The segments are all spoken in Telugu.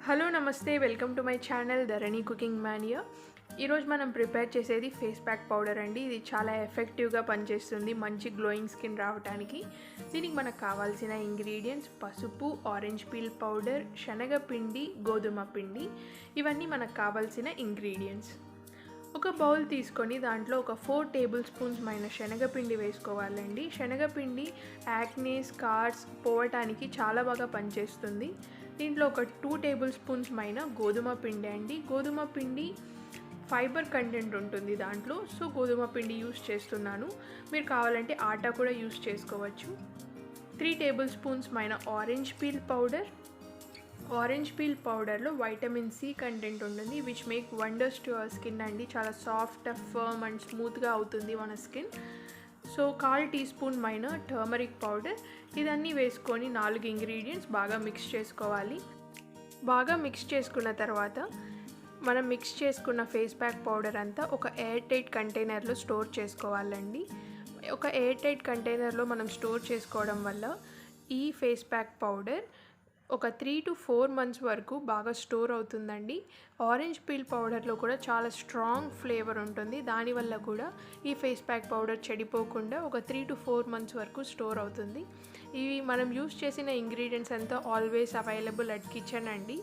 హలో నమస్తే, welcome to my channel Dharani cooking mania. ఈరోజు మనం ప్రిపేర్ చేసేది ఫేస్ ప్యాక్ పౌడర్ అండి. ఇది చాలా ఎఫెక్టివ్గా పనిచేస్తుంది మంచి గ్లోయింగ్ స్కిన్ రావడానికి. దీనికి మనకు కావాల్సిన ఇంగ్రీడియంట్స్ పసుపు, ఆరెంజ్ పీల్ పౌడర్, శనగపిండి, గోధుమ పిండి. ఇవన్నీ మనకు కావాల్సిన ఇంగ్రీడియంట్స్. ఒక బౌల్ తీసుకొని దాంట్లో ఒక 4 టేబుల్ స్పూన్స్ మైన శనగపిండి వేసుకోవాలండి. శనగపిండి యాక్నే స్కార్స్ పోవటానికి చాలా బాగా పనిచేస్తుంది. దీంట్లో ఒక 2 టేబుల్ స్పూన్స్ మైన గోధుమ పిండి అండి. గోధుమ పిండి ఫైబర్ కంటెంట్ ఉంటుంది దాంట్లో, సో గోధుమ పిండి యూస్ చేస్తున్నాను. మీరు కావాలంటే ఆటా కూడా యూస్ చేసుకోవచ్చు. 3 టేబుల్ స్పూన్స్ మైన orange peel powder. Orange peel పౌడర్లో వైటమిన్ సి కంటెంట్ ఉంటుంది, which make wonders to our skin అండి. చాలా సాఫ్ట్, ఫర్మ్ అండ్ స్మూత్గా అవుతుంది మన స్కిన్. సో 1/4 టీ స్పూన్ మైన టర్మరిక్ పౌడర్. ఇదన్నీ వేసుకొని 4 ఇంగ్రీడియంట్స్ బాగా మిక్స్ చేసుకోవాలి. బాగా మిక్స్ చేసుకున్న తర్వాత మనం మిక్స్ చేసుకున్న ఫేస్ ప్యాక్ పౌడర్ అంతా ఒక ఎయిర్ టైట్ కంటైనర్లో స్టోర్ చేసుకోవాలండి. ఒక ఎయిర్ టైట్ కంటైనర్లో మనం స్టోర్ చేసుకోవడం వల్ల ఈ ఫేస్ ప్యాక్ పౌడర్ ఒక 3 to 4 months వరకు బాగా స్టోర్ అవుతుందండి. ఆరెంజ్ పీల్ పౌడర్లో కూడా చాలా స్ట్రాంగ్ ఫ్లేవర్ ఉంటుంది, దానివల్ల కూడా ఈ ఫేస్ ప్యాక్ పౌడర్ చెడిపోకుండా ఒక 3 to 4 months వరకు స్టోర్ అవుతుంది. ఇవి మనం యూస్ చేసిన ఇంగ్రీడియంట్స్ అంతా ఆల్వేస్ అవైలబుల్ అట్ కిచెన్ అండి.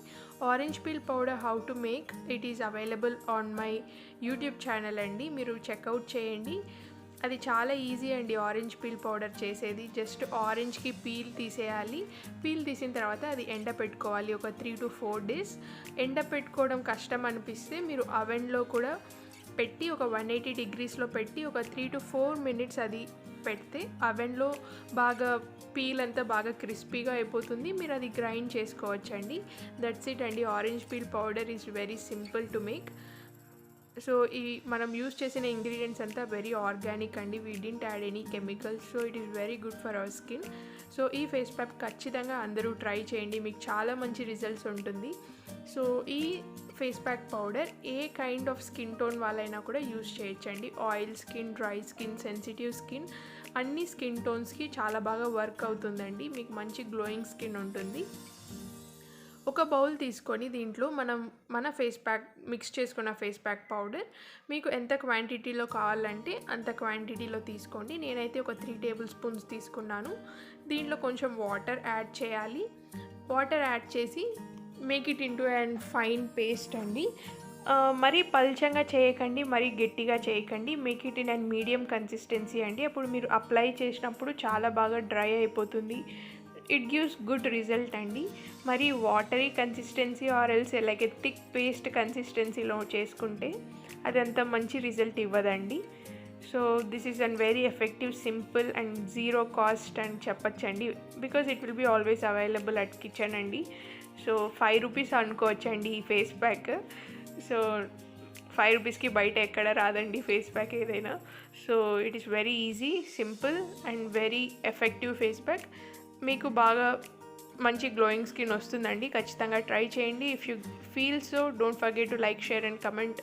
Orange peel powder how to make it is available on my YouTube channel అండి, మీరు చెక్అవుట్ చేయండి. అది చాలా ఈజీ అండి ఆరెంజ్ పీల్ పౌడర్ చేసేది. జస్ట్ ఆరెంజ్కి పీల్ తీసేయాలి. పీల్ తీసిన తర్వాత అది ఎండపెట్టుకోవాలి ఒక 3 to 4 days. ఎండపెట్టుకోవడం కష్టం అనిపిస్తే మీరు అవెన్లో కూడా పెట్టి ఒక 180 degreesలో పెట్టి ఒక 3 to 4 minutes అది పెడితే అవెన్లో బాగా పీల్ అంతా బాగా క్రిస్పీగా అయిపోతుంది. మీరు అది గ్రైండ్ చేసుకోవచ్చండి. దట్స్ ఇట్ అండి. Orange peel powder is very simple to make. So ఈ మనం యూస్ చేసిన ఇంగ్రీడియంట్స్ అంతా వెరీ ఆర్గానిక్ అండి. We didn't add any chemicals, so it is very good for our skin. So ఈ ఫేస్ ప్యాక్ ఖచ్చితంగా అందరూ ట్రై చేయండి, మీకు చాలా మంచి రిజల్ట్స్ ఉంటుంది. సో ఈ face pack powder A kind of skin tone వాళ్ళైనా కూడా యూస్ చేయొచ్చండి. Oil skin, dry skin, sensitive skin, అన్ని స్కిన్ టోన్స్కి చాలా బాగా వర్క్ అవుతుందండి. మీకు మంచి గ్లోయింగ్ స్కిన్ ఉంటుంది. ఒక బౌల్ తీసుకొని దీంట్లో మన ఫేస్ ప్యాక్ మిక్స్ చేసుకున్న ఫేస్ ప్యాక్ పౌడర్ మీకు ఎంత క్వాంటిటీలో కావాలంటే అంత క్వాంటిటీలో తీసుకోండి. నేనైతే ఒక 3 టేబుల్ స్పూన్స్ తీసుకున్నాను. దీంట్లో కొంచెం వాటర్ యాడ్ చేయాలి. వాటర్ యాడ్ చేసి make it into and fine paste అండి. మరీ పల్చంగా చేయకండి, మరీ గట్టిగా చేయకండి. Make it in and medium consistency అండి. అప్పుడు మీరు అప్లై చేసినప్పుడు చాలా బాగా డ్రై అయిపోతుంది. ఇట్ గివ్స్ గుడ్ రిజల్ట్ అండి. మరి watery consistency or else like a thick paste కన్సిస్టెన్సీలో చేసుకుంటే అదంత మంచి రిజల్ట్ ఇవ్వదండి. So this is an very effective, simple and zero cost అని చెప్పచ్చండి, because it will be always available at kitchen అండి. సో 5 రూపీస్ అనుకోవచ్చండి ఈ ఫేస్ ప్యాక్. సో 5 రూపీస్కి బయట ఎక్కడ రాదండి ఫేస్ ప్యాక్ ఏదైనా. So it is very easy, simple and very effective face pack. మీకు బాగా మంచి గ్లోయింగ్ స్కిన్ వస్తుందండి. ఖచ్చితంగా ట్రై చేయండి. If you feel so don't forget to like, share and comment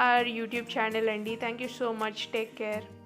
our YouTube channel అండి. Thank you so much. Take care.